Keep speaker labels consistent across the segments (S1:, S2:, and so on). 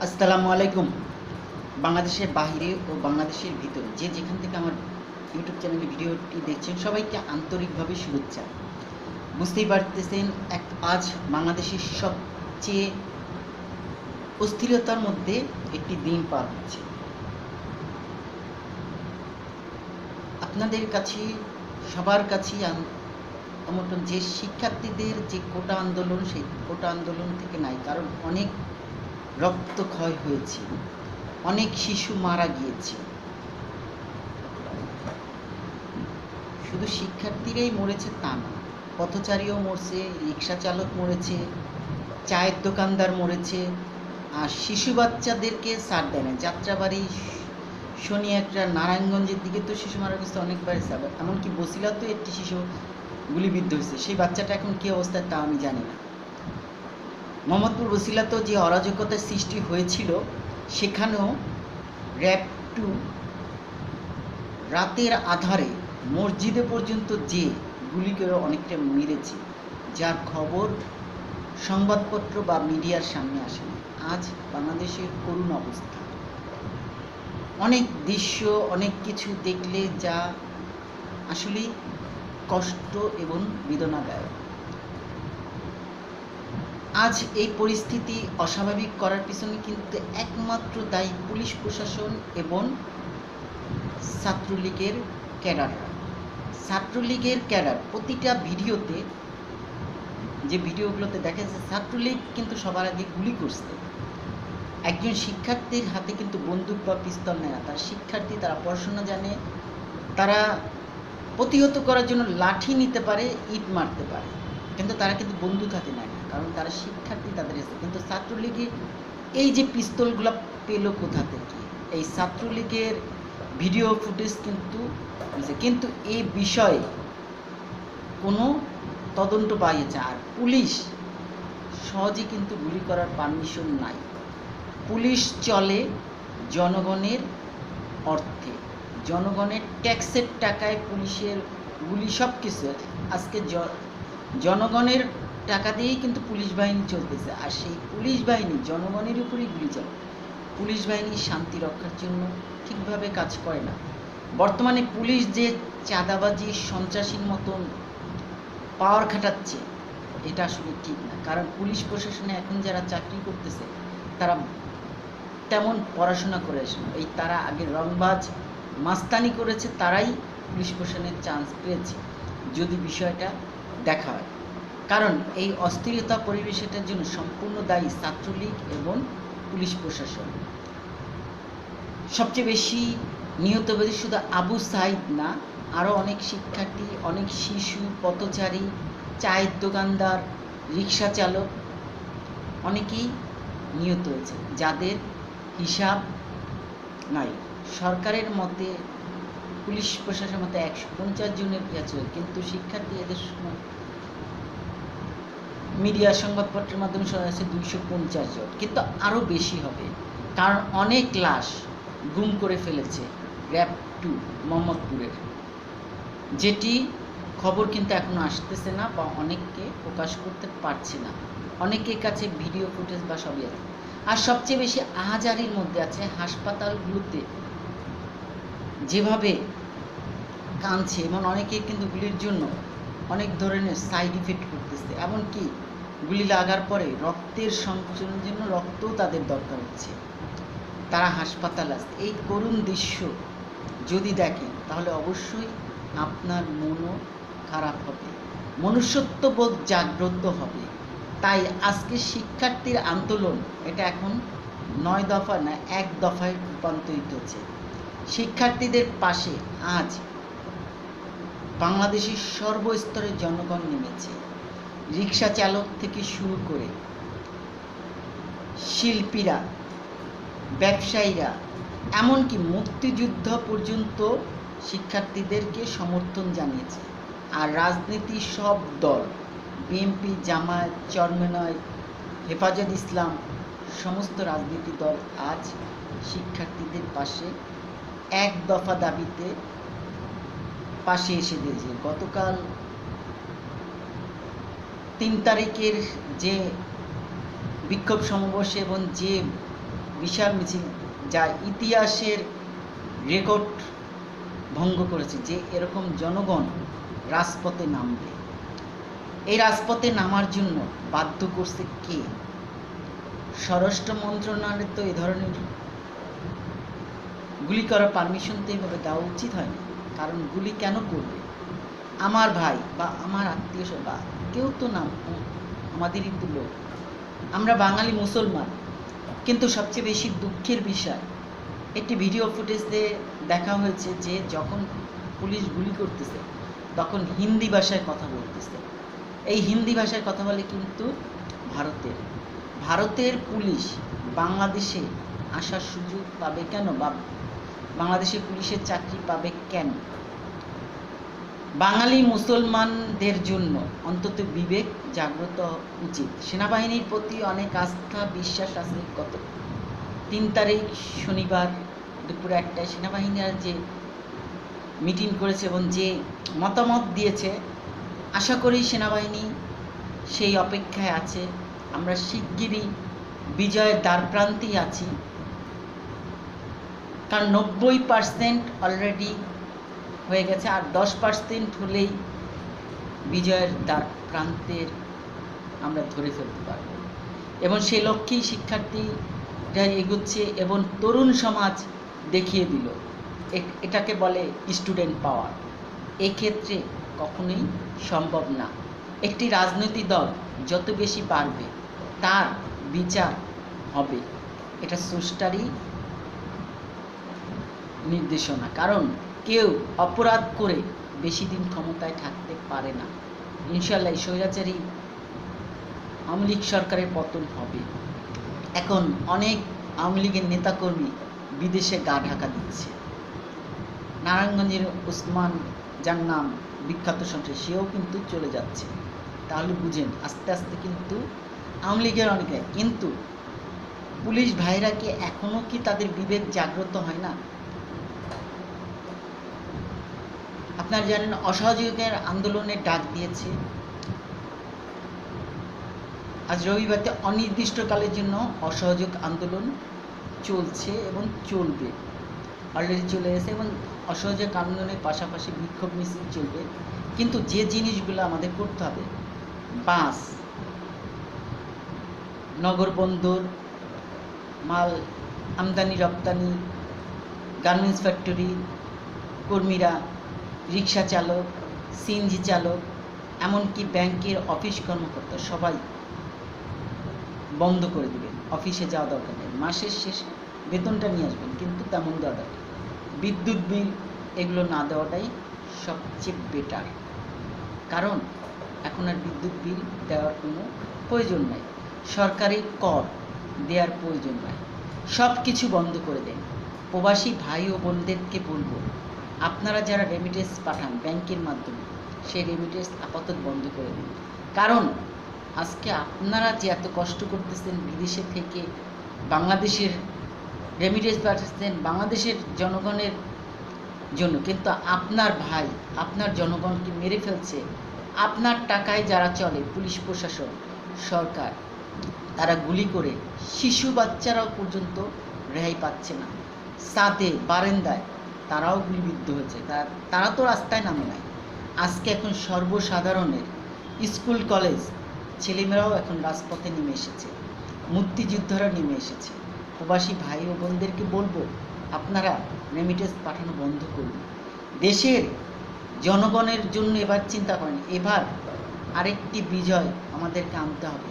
S1: আসসালামু আলাইকুম। বাংলাদেশের বাহিরে ও বাংলাদেশের ভিতরে যে যেখান থেকে আমার ইউটিউব চ্যানেলে ভিডিওটি দেখছেন সবাইকে আন্তরিকভাবে শুভেচ্ছা। বুঝতেই পারতেছেন আজ বাংলাদেশের সবচেয়ে অস্থিরতার মধ্যে একটি দিন পার হচ্ছে। আপনাদের কাছে সবার কাছেই আমন্ত্রণ যে শিক্ষার্থীদের যে কোটা আন্দোলন, সেই কোটা আন্দোলন থেকে নাই, কারণ অনেক রক্তক্ষয় হয়েছে, অনেক শিশু মারা গিয়েছে। শুধু শিক্ষার্থীরাই মরেছে তা না, পথচারীও মরছে, রিক্সা চালক মরেছে, চায়ের দোকানদার মরেছে, আর শিশু বাচ্চাদেরকে ছাড় দেয় না। যাত্রাবাড়ি শনি একটা নারায়ণগঞ্জের দিকে তো শিশু মারা গেছে অনেকবার, এমনকি বসিলাতেও একটি শিশু গুলিবিদ্ধ হয়েছে। সেই বাচ্চাটা এখন কী অবস্থায় তা আমি জানি না। মোহাম্মদপুর বসিলাতেও যে অরাজকতার সৃষ্টি হয়েছিল, সেখানেও র্যাব 2 রাতের আধারে মসজিদে পর্যন্ত যে গুলি করে অনেকটা মেরেছে, যার খবর সংবাদপত্র বা মিডিয়ার সামনে আসেনি। আজ বাংলাদেশের করুণ অবস্থা, অনেক দৃশ্য, অনেক কিছু দেখলে যা আসলেই কষ্ট এবং বেদনাদায়ক। আজ এই পরিস্থিতি অস্বাভাবিক করার পিছনে কিন্তু একমাত্র দায়ী পুলিশ প্রশাসন এবং ছাত্রলীগের ক্যাডাররা। ছাত্রলীগের ক্যাডার প্রতিটা ভিডিওতে, যে ভিডিওগুলোতে দেখা যাচ্ছে, ছাত্রলীগ কিন্তু সবার আগে গুলি করছে। একজন শিক্ষার্থীর হাতে কিন্তু বন্দুক বা পিস্তল নেয় না। তারা শিক্ষার্থী, তারা পড়াশোনা জানে, তারা প্রতিহত করার জন্য লাঠি নিতে পারে, ইট মারতে পারে, কিন্তু তারা কিন্তু বন্দুক হাতে নেয় না, কারণ তারা শিক্ষার্থী, তাদের এসে। কিন্তু ছাত্রলীগে এই যে পিস্তলগুলো পেল কোথা থেকে? এই ছাত্রলীগের ভিডিও ফুটেজ কিন্তু এই বিষয়ে কোনো তদন্ত পাইয়েছে। আর পুলিশ সহজে কিন্তু গুলি করার পারমিশন নাই। পুলিশ চলে জনগণের অর্থে, জনগণের ট্যাক্সের টাকায় পুলিশের গুলি সব কিছু। আজকে জনগণের টাকা দিয়েই কিন্তু পুলিশ বাহিনী চলতেছে, আর সেই পুলিশ বাহিনী জনগণের উপরেই গুলি চলে। পুলিশ বাহিনী শান্তি রক্ষার জন্য ঠিকভাবে কাজ করে না। বর্তমানে পুলিশ যে চাঁদাবাজি, সন্ত্রাসীর মতন পাওয়ার খাটাচ্ছে, এটা আসলে ঠিক না। কারণ পুলিশ প্রশাসনে এখন যারা চাকরি করতেছে, তারা তেমন পড়াশোনা করে আসে না। তারা আগে রংবাজ মাস্তানি করেছে, তারাই পুলিশ প্রশাসনের চান্স পেয়েছে, যদি বিষয়টা দেখা হয়। কারণ এই অস্থিরতা পরিবেশটার জন্য সম্পূর্ণ দায়ী ছাত্রলীগ এবং পুলিশ প্রশাসন। সবচেয়ে বেশি নিহত হয়েছে শুধু আবু সাইদ না, আরও অনেক শিক্ষার্থী, অনেক শিশু, পথচারী, চায়ের দোকানদার, রিক্সা চালক, অনেকেই নিহত হয়েছে, যাদের হিসাব নাই। সরকারের মতে, পুলিশ প্রশাসনের মতে 150 জনের পেয়েছে, কিন্তু শিক্ষার্থী এদের মিডিয়া সংবাদপত্রের মাধ্যমে শোনা যাচ্ছে 250 জন, কিন্তু আরও বেশি হবে। কারণ অনেক লাশ গুম করে ফেলেছে র্যাব 2 মোহাম্মদপুরের, যেটি খবর কিন্তু এখনও আসতেছে না বা অনেককে প্রকাশ করতে পারছে না। অনেকের কাছে ভিডিও ফুটেজ বা সবই আছে। আর সবচেয়ে বেশি আহাজারির মধ্যে আছে হাসপাতালগুলোতে যেভাবে কাঁদছে, এবং অনেকে কিন্তু গুলির জন্য অনেক ধরনের সাইড ইফেক্ট করতেছে। এমনকি গুলি লাগার পরে রক্তের সংযোজনের জন্য রক্তও তাদের দরকার হচ্ছে, তারা হাসপাতাল আসছে। এই করুণ দৃশ্য যদি দেখেন, তাহলে অবশ্যই আপনার মনও খারাপ হবে, মনুষ্যত্ববোধ জাগ্রত হবে। তাই আজকে শিক্ষার্থীর আন্দোলন, এটা এখন 9 দফা না, 1 দফায় রূপান্তরিত হচ্ছে। শিক্ষার্থীদের পাশে আজ বাংলাদেশের সর্বস্তরের জনগণ নেমেছে। রিক্সা চালক থেকে শুরু করে শিল্পীরা, ব্যবসায়ীরা, এমনকি মুক্তিযুদ্ধ পর্যন্ত শিক্ষার্থীদেরকে সমর্থন জানিয়েছে। আর রাজনীতির সব দল, বিএনপি, জামায়াত, চরমনাই, হেফাজত ইসলাম, সমস্ত রাজনীতি দল আজ শিক্ষার্থীদের পাশে 1 দফা দাবিতে পাশে এসে দিয়েছে। গতকাল 3 তারিখের যে বিক্ষোভ সমাবেশে এবং যে বিশাল মিছিল, যা ইতিহাসের রেকর্ড ভঙ্গ করেছে, যে এরকম জনগণ রাজপথে নামবে। এই রাজপথে নামার জন্য বাধ্য করছে কে? স্বরাষ্ট্র মন্ত্রণালয়ের তো এই ধরনের গুলি করার পারমিশন তো এইভাবে দেওয়া উচিত হয় না। কারণ গুলি কেন করবে? আমার ভাই বা আমার আত্মীয় বা কেউ তো না, আমাদেরই তো লোক, আমরা বাঙালি মুসলমান। কিন্তু সবচেয়ে বেশি দুঃখের বিষয়, একটি ভিডিও ফুটেজ দিয়ে দেখা হয়েছে যে যখন পুলিশ গুলি করতেছে তখন হিন্দি ভাষায় কথা বলতেছে। এই হিন্দি ভাষায় কথা বলে কিন্তু ভারতের পুলিশ বাংলাদেশে আসার সুযোগ পাবে কেন, বা বাংলাদেশের পুলিশের চাকরি পাবে কেন? বাঙালি মুসলমানদের জন্য অন্তত বিবেক জাগ্রত উচিত। সেনাবাহিনীর প্রতি অনেক আস্থা বিশ্বাস আছে। গত 3 তারিখ শনিবার দুপুরে 1টায় সেনাবাহিনীরা যে মিটিং করেছে এবং যে মতামত দিয়েছে, আশা করি সেনাবাহিনী সেই অপেক্ষায় আছে। আমরা শিগগিরই বিজয়ের দ্বারপ্রান্তেই আছি, কারণ 90% অলরেডি হয়ে গেছে, আর 10% হলেই বিজয়ের দ্বারপ্রান্তের আমরা ধরে ফেলতে পারব। এবং সেই লক্ষ্যেই শিক্ষার্থীরা এগোচ্ছে এবং তরুণ সমাজ দেখিয়ে দিল, এটাকে বলে স্টুডেন্ট পাওয়ার। এক্ষেত্রে কখনোই সম্ভব না। একটি রাজনৈতিক দল যত বেশি বাড়বে তার বিচার হবে, এটা স্রষ্টারই নির্দেশনা। কারণ কেউ অপরাধ করে বেশি দিন ক্ষমতায় থাকতে পারে না। ইনশাল্লাহ স্বৈরাচারী আওয়ামী লীগ সরকারের পতন হবে। এখন অনেক আওয়ামী লীগের নেতাকর্মী বিদেশে গা ঢাকা দিচ্ছে। নারায়ণগঞ্জের ওসমান, যার নাম বিখ্যাত সন্ত্রাসী, সেও কিন্তু চলে যাচ্ছে। তাহলে বুঝেন আস্তে আস্তে কিন্তু আওয়ামী লীগের অনেকে, কিন্তু পুলিশ ভাইরা কি এখনো কি তাদের বিবেক জাগ্রত হয় না? আপনারা জানেন অসহযোগের আন্দোলনের ডাক দিয়েছে। আজ রবিবারতে অনির্দিষ্টকালের জন্য অসহযোগ আন্দোলন চলছে এবং চলবে, অলরেডি চলে গেছে, এবং অসহযোগ আন্দোলনের পাশাপাশি বিক্ষোভ মিছিল চলবে। কিন্তু যে জিনিসগুলো আমাদের করতে হবে, বাস, নগর বন্দর, মাল আমদানি রপ্তানি, গার্মেন্টস ফ্যাক্টরি কর্মীরা, রিক্সা চালক, সিএনজি চালক, এমনকি ব্যাংকের অফিস কর্মকর্তা সবাই বন্ধ করে দেবেন। অফিসে যাওয়া দরকার নেই, মাসের শেষে বেতনটা নিয়ে আসবেন, কিন্তু তেমন দেওয়া দরকার। বিদ্যুৎ বিল এগুলো না দেওয়াটাই সবচেয়ে বেটার, কারণ এখন আর বিদ্যুৎ বিল দেওয়ার কোনো প্রয়োজন নাই, সরকারি কর দেওয়ার প্রয়োজন নাই, সব কিছু বন্ধ করে দেন। প্রবাসী ভাই ও বোনদেরকে বলবো, আপনারা যারা রেমিটেন্স পাঠান ব্যাংকের মাধ্যমে, সেই রেমিটেন্স আপাতত বন্ধ করে দিন। কারণ আজকে আপনারা যে এত কষ্ট করতেছেন বিদেশে থেকে বাংলাদেশের রেমিটেন্স পাঠাচ্ছেন বাংলাদেশের জনগণের জন্য, কিন্তু আপনার ভাই আপনার জনগণকে মেরে ফেলছে। আপনার টাকায় যারা চলে, পুলিশ প্রশাসন, সরকার, তারা গুলি করে শিশু বাচ্চারাও পর্যন্ত রেহাই পাচ্ছে না। ছাদে বারান্দায় তারাও গুলিবিদ্ধ হয়েছে, তারা তো রাস্তায় নামে নাই। আজকে এখন সর্বসাধারণের স্কুল কলেজ ছেলেমেয়েরাও এখন রাজপথে নেমে এসেছে, মুক্তিযোদ্ধারা নেমে এসেছে। প্রবাসী ভাই ও বোনদেরকে বলবো, আপনারা রেমিটেন্স পাঠানো বন্ধ করুন। দেশের জনগণের জন্য এবার চিন্তা করেন। এবার আরেকটি বিজয় আমাদেরকে আনতে হবে,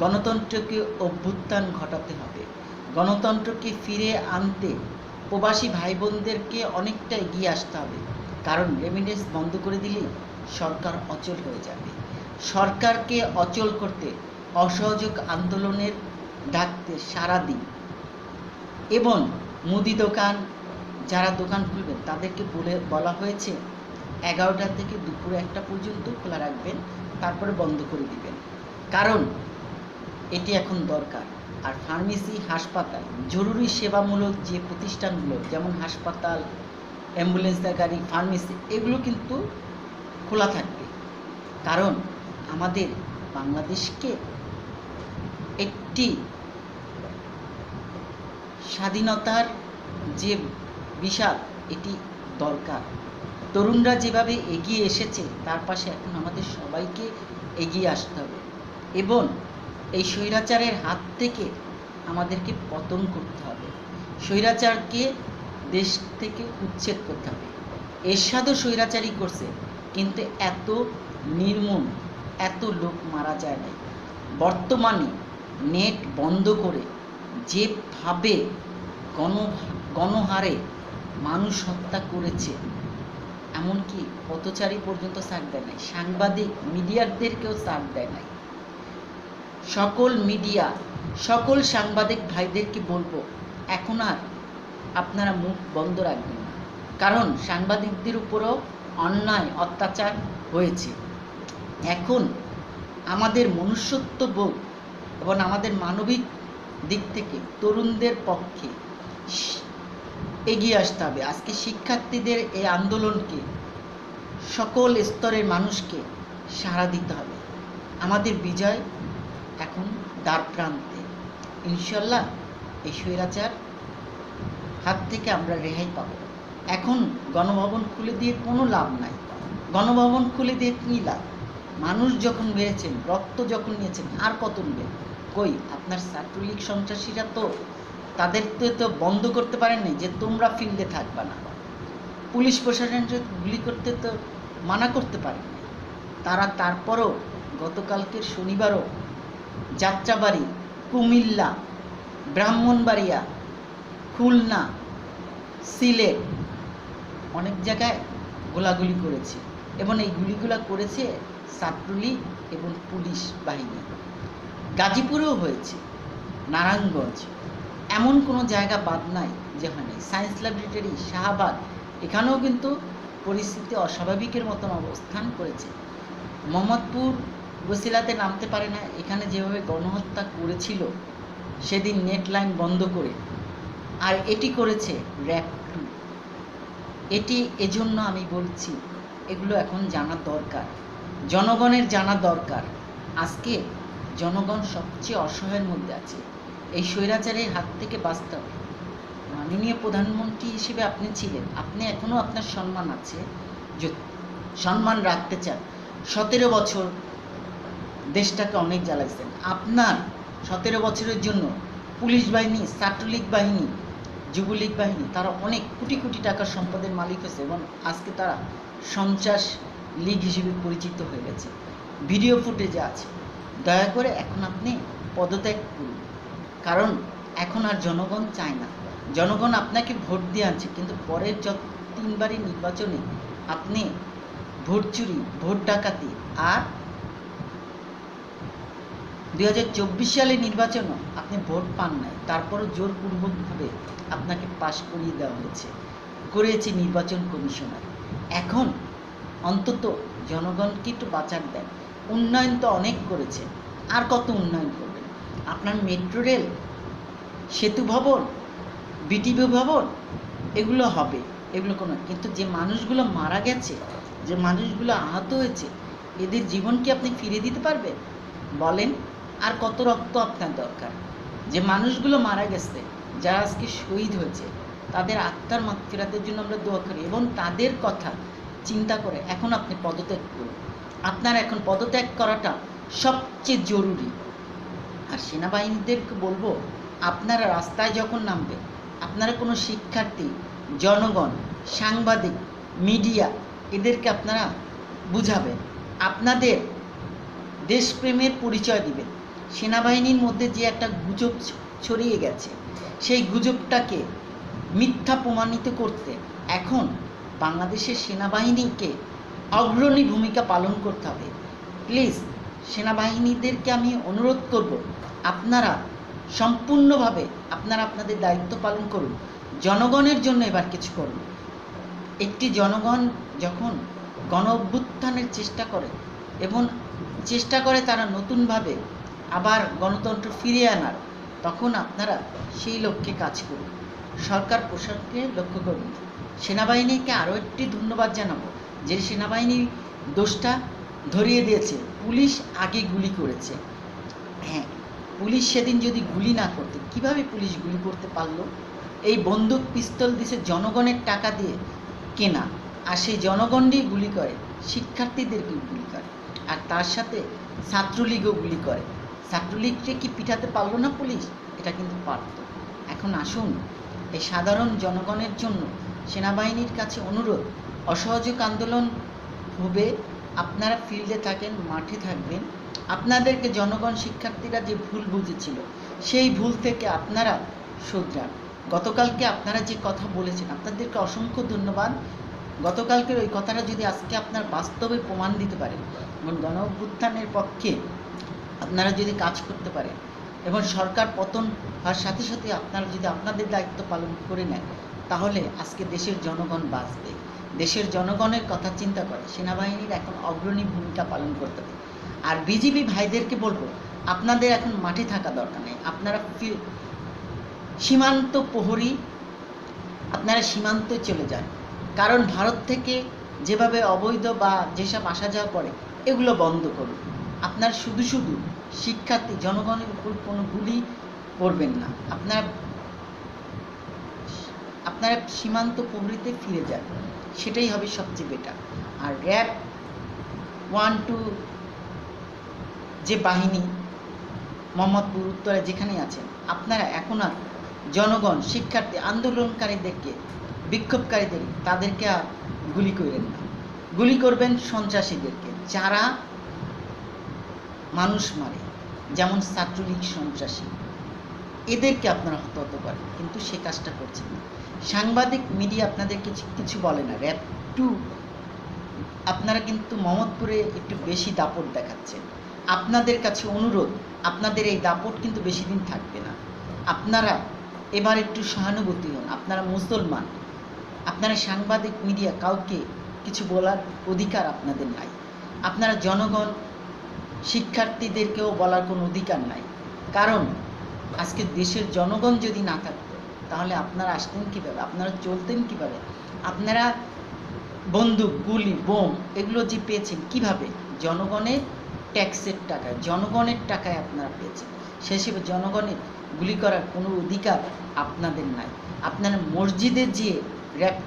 S1: গণতন্ত্রকে অভ্যুত্থান ঘটাতে হবে। গণতন্ত্রকে ফিরে আনতে প্রবাসী ভাই বোনদেরকে অনেকটা এগিয়ে আসতে হবে, কারণ রেমিটেন্স বন্ধ করে দিলেই সরকার অচল হয়ে যাবে। সরকারকে অচল করতে অসহযোগ আন্দোলনের ডাকতে সারা দিন, এবং মুদি দোকান যারা দোকান খুলবেন তাদেরকে বলা হয়েছে 11টা থেকে দুপুর 1টা পর্যন্ত খোলা রাখবেন, তারপরে বন্ধ করে দিবেন, কারণ এটি এখন দরকার। আর ফার্মেসি, হাসপাতাল, জরুরি সেবামূলক যে প্রতিষ্ঠানগুলো যেমন হাসপাতাল, অ্যাম্বুলেন্স গাড়ি, ফার্মেসি, এগুলো কিন্তু খোলা থাকবে, কারণ আমাদের বাংলাদেশকে একটি স্বাধীনতার যে বিষাদ, এটি দরকার। তরুণরা যেভাবে এগিয়ে এসেছে তার পাশে এখন আমাদের সবাইকে এগিয়ে আসতে হবে এবং এই স্বৈরাচারের হাত থেকে আমাদেরকে পতন করতে হবে। স্বৈরাচারকে দেশ থেকে উচ্ছেদ করতে হবে। এরশাদও স্বৈরাচারই করছে, কিন্তু এত নির্মম, এত লোক মারা যায় নাই। বর্তমানে নেট বন্ধ করে যেভাবে গণহারে মানুষ হত্যা করেছে, এমনকি পথচারী পর্যন্ত ছাড় দেয় নাই, সাংবাদিক মিডিয়ারদেরকেও ছাড় দেয় নাই। সকল মিডিয়া, সকল সাংবাদিক ভাইদেরকে বলবো, এখন আর আপনারা মুখ বন্ধ রাখবেন না, কারণ সাংবাদিকদের উপরও অন্যায় অত্যাচার হয়েছে। এখন আমাদের মনুষ্যত্ববোধ এবং আমাদের মানবিক দিক থেকে তরুণদের পক্ষে এগিয়ে আসতে হবে। আজকে শিক্ষার্থীদের এই আন্দোলনকে সকল স্তরের মানুষকে সাড়া দিতে হবে। আমাদের বিজয় এখন দ্বার প্রান্তে। ইনশাল্লাহ এই স্বৈরাচার হাত থেকে আমরা রেহাই পাব। এখন গণভবন খুলে দিয়ে কোনো লাভ নাই। গণভবন খুলে দিয়ে কী লাভ? মানুষ যখন মেরেছেন, রক্ত যখন নিয়েছেন, আর কত নেবেন? কই আপনার ছাত্রলীগ সন্ত্রাসীরা তো তাদের তো বন্ধ করতে পারেননি যে তোমরা ফিল্ডে থাকবা না। পুলিশ প্রশাসনকে গুলি করতে তো মানা করতে পারেননি। তারা তারপরও গতকালকের শনিবারও যাত্রাবাড়ি, কুমিল্লা, ব্রাহ্মণবাড়িয়া, খুলনা, সিলেট অনেক জায়গায় গোলাগুলি করেছে এবং এই গুলিগুলা করেছে ছাত্রলীগ এবং পুলিশ বাহিনী। গাজীপুরেও হয়েছে, নারায়ণগঞ্জ, এমন কোনো জায়গা বাদ নাই যেখানে সায়েন্স ল্যাবরেটরি, শাহবাগ, এখানেও কিন্তু পরিস্থিতি অস্বাভাবিকের মতন অবস্থান করেছে। মোহাম্মদপুর বসিলাতে নামতে পারে না, এখানে যেভাবে গণহত্যা করেছিল সেদিন নেট লাইন বন্ধ করে, আর এটি করেছে র্যাব 2। এটি এজন্য আমি বলছি, এগুলো এখন জানা দরকার, জনগণের জানা দরকার। আজকে জনগণ সবচেয়ে অসহায়ের মধ্যে আছে। এই স্বৈরাচারের হাত থেকে বাঁচতে হবে। মাননীয় প্রধানমন্ত্রী হিসেবে আপনি ছিলেন, আপনি এখনও আপনার সম্মান আছে, যদি সম্মান রাখতে চান। 17 বছর দেশটাকে অনেক জ্বালাইছেন। আপনার 17 বছরের জন্য পুলিশ বাহিনী, ছাত্রলীগ বাহিনী, যুবলীগ বাহিনী তারা অনেক কোটি কোটি টাকার সম্পদের মালিক হয়েছে এবং আজকে তারা সন্ত্রাস লীগ হিসেবে পরিচিত হয়ে গেছে। ভিডিও ফুটেজে আছে। দয়া করে এখন আপনি পদত্যাগ করুন, কারণ এখন আর জনগণ চায় না। জনগণ আপনাকে ভোট দিয়ে আনছে, কিন্তু পরের 3বারই নির্বাচনে আপনি ভোট চুরি, ভোট ডাকাতি, আর 2024 সালে নির্বাচনও আপনি ভোট পান নাই, তারপরও জোরপূর্বকভাবে আপনাকে পাশ করিয়ে দেওয়া করেছে নির্বাচন কমিশনার। এখন অন্তত জনগণকে একটু বাঁচার দেন। উন্নয়ন তো অনেক করেছে, আর কত উন্নয়ন করবেন? আপনার মেট্রো রেল, সেতু ভবন, বিটিভি ভবন এগুলো হবে, এগুলো কোনো, কিন্তু যে মানুষগুলো মারা গেছে, যে মানুষগুলো আহত হয়েছে, এদের জীবন কি আপনি ফিরে দিতে পারবেন? বলেন, আর কত রক্ত আপনার দরকার? যে মানুষগুলো মারা গেছে, যারা আজকে শহীদ হয়েছে, তাদের আত্মার মাগফিরাতের জন্য আমরা দোয়া করি এবং তাদের কথা চিন্তা করে এখন আপনি পদত্যাগ করুন। আপনার এখন পদত্যাগ করাটা সবচেয়ে জরুরি। আর সেনাবাহিনীদেরকে বলবো, আপনারা রাস্তায় যখন নামবেন, আপনারা কোনো শিক্ষার্থী, জনগণ, সাংবাদিক, মিডিয়া এদেরকে আপনারা বুঝাবেন, আপনাদের দেশপ্রেমের পরিচয় দিবেন। সেনাবাহিনীর মধ্যে যে একটা গুজব ছড়িয়ে গেছে, সেই গুজবটাকে মিথ্যা প্রমাণিত করতে এখন বাংলাদেশের সেনাবাহিনীকে অগ্রণী ভূমিকা পালন করতে হবে। প্লিজ সেনাবাহিনীদেরকে আমি অনুরোধ করব, আপনারা সম্পূর্ণভাবে আপনাদের দায়িত্ব পালন করুন। জনগণের জন্য এবার কিছু করুন। একটি জনগণ যখন গণ অভ্যুত্থানের চেষ্টা করে এবং চেষ্টা করে তারা নতুনভাবে আবার গণতন্ত্র ফিরিয়ে আনার, তখন আপনারা সেই লক্ষ্যে কাজ করুন। সরকার প্রশাসনকে লক্ষ্য করুন। সেনাবাহিনীকে আরও একটি ধন্যবাদ জানাবো যে সেনাবাহিনী দোষটা ধরিয়ে দিয়েছে, পুলিশ আগে গুলি করেছে। হ্যাঁ, পুলিশ সেদিন যদি গুলি না করতে, কিভাবে পুলিশ গুলি করতে পারলো? এই বন্দুক পিস্তল দিছে জনগণের টাকা দিয়ে কেনা, আর সেই জনগণই গুলি করে, শিক্ষার্থীদেরকে গুলি করে, আর তার সাথে ছাত্রলীগও গুলি করে। ছাত্রলীগকে কি পিঠাতে পারলো না পুলিশ? এটা কিন্তু পারত। এখন আসুন, এই সাধারণ জনগণের জন্য সেনাবাহিনীর কাছে অনুরোধ, অসহযোগ আন্দোলন হবে, আপনারা ফিল্ডে থাকেন, মাঠে থাকবেন। আপনাদেরকে জনগণ, শিক্ষার্থীরা যে ভুল বুঝেছিল, সেই ভুল থেকে আপনারা শুধরান। গতকালকে আপনারা যে কথা বলেছেন, আপনাদেরকে অসংখ্য ধন্যবাদ। গতকালকের ওই কথাটা যদি আজকে আপনার বাস্তবে প্রমাণ দিতে পারেন এবং গণ অভ্যুত্থানের পক্ষে আপনারা যদি কাজ করতে পারেন এবং সরকার পতন হওয়ার সাথে সাথে আপনারা যদি আপনাদের দায়িত্ব পালন করে নেন, তাহলে আজকে দেশের জনগণ বাঁচবে। দেশের জনগণের কথা চিন্তা করে সেনাবাহিনীর এখন অগ্রণী ভূমিকা পালন করতে হবে। আর বিজিবি ভাইদেরকে বলবো, আপনাদের এখন মাঠে থাকা দরকার নেই, আপনারা সীমান্ত প্রহরী, আপনারা সীমান্তে চলে যান। কারণ ভারত থেকে যেভাবে অবৈধ বা যেসব আসা যাওয়া করে, এগুলো বন্ধ করুন। আপনার শুধু শুধু শিক্ষার্থী জনগণের উপর কোনো গুলি করবেন না, আপনারা সীমান্ত প্রহরীতে ফিরে যান, সেটাই হবে সবচেয়ে বেটার। আর র্যাব 1-2 যে বাহিনী মোহাম্মদপুর, উত্তরে যেখানে আছেন, আপনারা এখন আর জনগণ, শিক্ষার্থী, আন্দোলনকারীদেরকে, বিক্ষোভকারীদের, তাদেরকে আর গুলি করেন না। গুলি করবেন সন্ত্রাসীদেরকে, যারা মানুষ মারে, যেমন ছাত্রলীগ সন্ত্রাসী, এদেরকে আপনারা হত করেন, কিন্তু সে কাজটা করছেন না। সাংবাদিক মিডিয়া আপনাদের কিছু বলে না। র্যাব 2 আপনারা কিন্তু মোহাম্মদপুরে একটু বেশি দাপট দেখাচ্ছেন। আপনাদের কাছে অনুরোধ, আপনাদের এই দাপট কিন্তু বেশি দিন থাকবে না। আপনারা এবার একটু সহানুভূতি হন, আপনারা মুসলমান, আপনারা সাংবাদিক মিডিয়া, কাউকে কিছু বলার অধিকার আপনাদের নাই। আপনারা জনগণ, শিক্ষার্থীদেরকেও বলার কোনো অধিকার নাই। কারণ আজকে দেশের জনগণ যদি না থাকতো, তাহলে আপনারা আসতেন কীভাবে, আপনারা চলতেন কীভাবে? আপনারা বন্দুক, গুলি, বোম এগুলো যে পেয়েছেন কীভাবে? জনগণের ট্যাক্সের টাকায়, জনগণের টাকায় আপনারা পেয়েছেন। সে হিসেবে জনগণের গুলি করার কোনো অধিকার আপনাদের নাই। আপনারা মসজিদে যেয়ে, র্যাব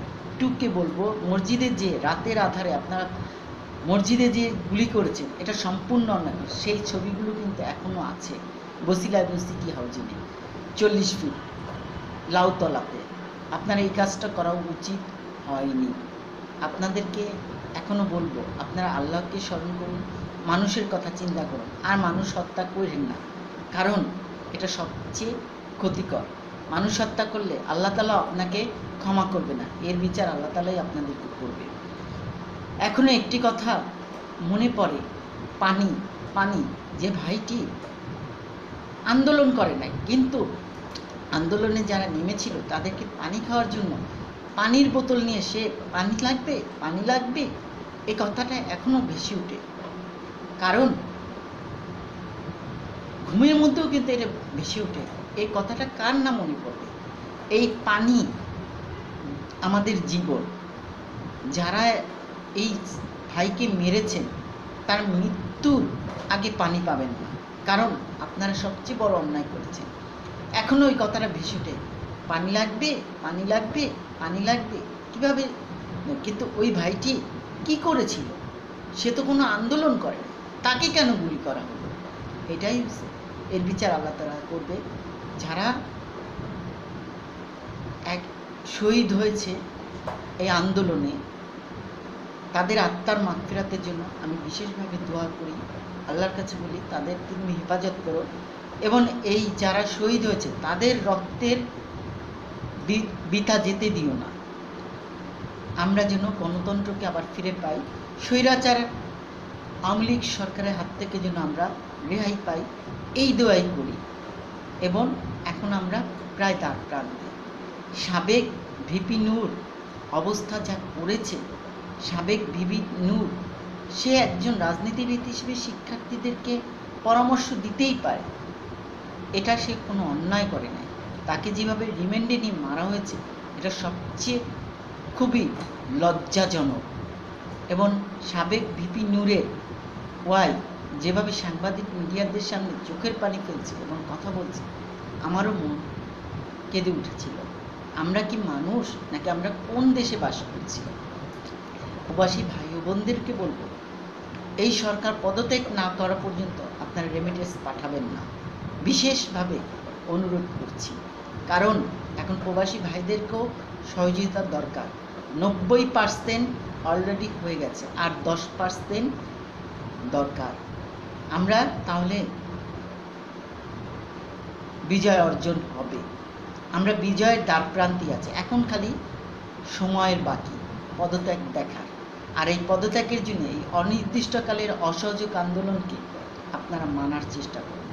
S1: 2কে বলবো, মসজিদে যেয়ে রাতের আধারে আপনারা মসজিদে যে গুলি করেছেন, এটা সম্পূর্ণ অন্যায়। সেই ছবিগুলো কিন্তু এখনও আছে বসিলা সিটি হাউজিংয়ে 40 ফিট লাউতলাতে। আপনারা এই কাজটা করা উচিত হয়নি। আপনাদেরকে এখনও বলবো, আপনারা আল্লাহকে স্মরণ করুন, মানুষের কথা চিন্তা করুন, আর মানুষ হত্যা করেন না, কারণ এটা সবচেয়ে ক্ষতিকর। মানুষ হত্যা করলে আল্লাহ তাআলা আপনাকে ক্ষমা করবে না, এর বিচার আল্লাহ তাআলাই আপনাদেরকে করবে। এখনো একটি কথা মনে পড়ে, পানি যে ভাইটি আন্দোলন করে নাই, কিন্তু আন্দোলনে যারা নেমেছিল তাদেরকে পানি খাওয়ার জন্য পানির বোতল নিয়ে সে পানি লাগবে এই কথাটা এখনো ভেসে ওঠে। কারণ ঘুমের মধ্যেও কিন্তু এটা ভেসে ওঠে। এই কথাটা কার না মনে পড়বে? এই পানি আমাদের জীবন। যারা এই ভাইকে মেরেছেন, তার মৃত্যুর আগে পানি পাবেন না, কারণ আপনারা সবচেয়ে বড় অন্যায় করেছেন। এখনো ওই কথাটা ভেসে ওঠে, পানি লাগবে কীভাবে? কিন্তু ওই ভাইটি কি করেছিল? সে তো কোনো আন্দোলন করে, তাকে কেন গুলি করা হলো? এটাই এর বিচার আল্লাহ তাআলা করবে। যারা এক শহীদ হয়েছে এই আন্দোলনে, তাদের আত্মার মাগফিরাতের জন্য আমি বিশেষভাবে দোয়া করি, আল্লাহর কাছে বলি তাদের তুমি হেফাজত করো, এবং এই যারা শহীদ হয়েছে তাদের রক্তের বৃথা যেতে দিও না। আমরা যেন গণতন্ত্রকে আবার ফিরে পাই, স্বৈরাচার আওয়ামী লীগ সরকারের হাত থেকে যেন আমরা রেহাই পাই, এই দোয়াই করি। এবং এখন আমরা প্রায় দ্বার প্রান্তে। সাবেক ভিপি নূর অবস্থা যা করেছে, সাবেক ভিপি নূর সে একজন রাজনীতিবিদ হিসেবে শিক্ষার্থীদেরকে পরামর্শ দিতেই পারে, এটা সে কোনো অন্যায় করে নাই। তাকে যেভাবে রিমান্ডে নিয়ে মারা হয়েছে, এটা সবচেয়ে খুবই লজ্জাজনক। এবং সাবেক ভিপি নূরের ওয়াই যেভাবে সাংবাদিক মিডিয়াদের সামনে চোখের পানি ফেলছে এবং কথা বলছে, আমারও মন কেঁদে উঠেছিল। আমরা কি মানুষ, নাকি আমরা কোন দেশে বাস করছি? প্রবাসী ভাই ও বোনদেরকে বলবো, এই সরকার পদত্যাগ না করা পর্যন্ত আপনারা রেমিটেন্স পাঠাবেন না, বিশেষভাবে অনুরোধ করছি। কারণ এখন প্রবাসী ভাইদেরকেও সহযোগিতার দরকার। 90% অলরেডি হয়ে গেছে, আর 10% দরকার। আমরা তাহলে বিজয় অর্জন হবে। আমরা বিজয়ের দ্বারপ্রান্তে আছি, এখন খালি সময়ের বাকি পদত্যাগ দেখার। আর এই পদত্যাগের জন্য এই অনির্দিষ্টকালের অসহযোগ আন্দোলনকে আপনারা মানার চেষ্টা করুন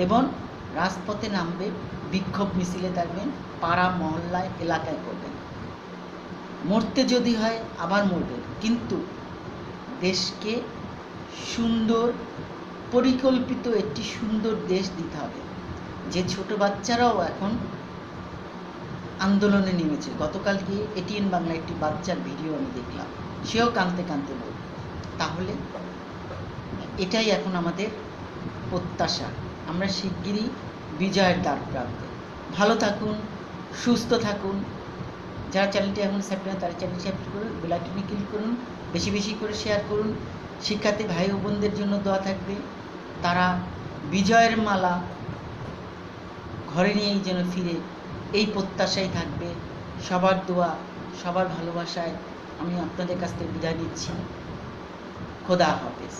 S1: এবং রাজপথে নামবে, বিক্ষোভ মিছিলে থাকবেন, পাড়া মহল্লায় এলাকায় করবেন। মরতে যদি হয় আবার মরবেন, কিন্তু দেশকে সুন্দর পরিকল্পিত একটি সুন্দর দেশ দিতে হবে। যে ছোট বাচ্চারাও এখন আন্দোলনে নেমেছে। গতকালকে এটিএন বাংলা একটি বাচ্চার ভিডিও আমি দেখলাম, সেও কাঁদতে কাঁদতে বলল। তাহলে এটাই এখন আমাদের প্রত্যাশা, আমরা শিগগিরই বিজয়ের দ্বার প্রান্তে। ভালো থাকুন, সুস্থ থাকুন। যারা চ্যানেলটি এখন সাবস্ক্রাইব করেন তারা চ্যানেলটি সাবস্ক্রাইব করুন, বেল আইকনে ক্লিক করুন, বেশি বেশি করে শেয়ার করুন। শিক্ষার্থী ভাই ও বোনদের জন্য দোয়া থাকবে, তারা বিজয়ের মালা ঘরে নিয়েই যেন ফিরে, এই প্রত্যাশাই থাকবে। সবার দোয়া, সবার ভালোবাসায় আমি আপনাদের কাছ থেকে বিদায় নিচ্ছি। খোদা হাফেজ।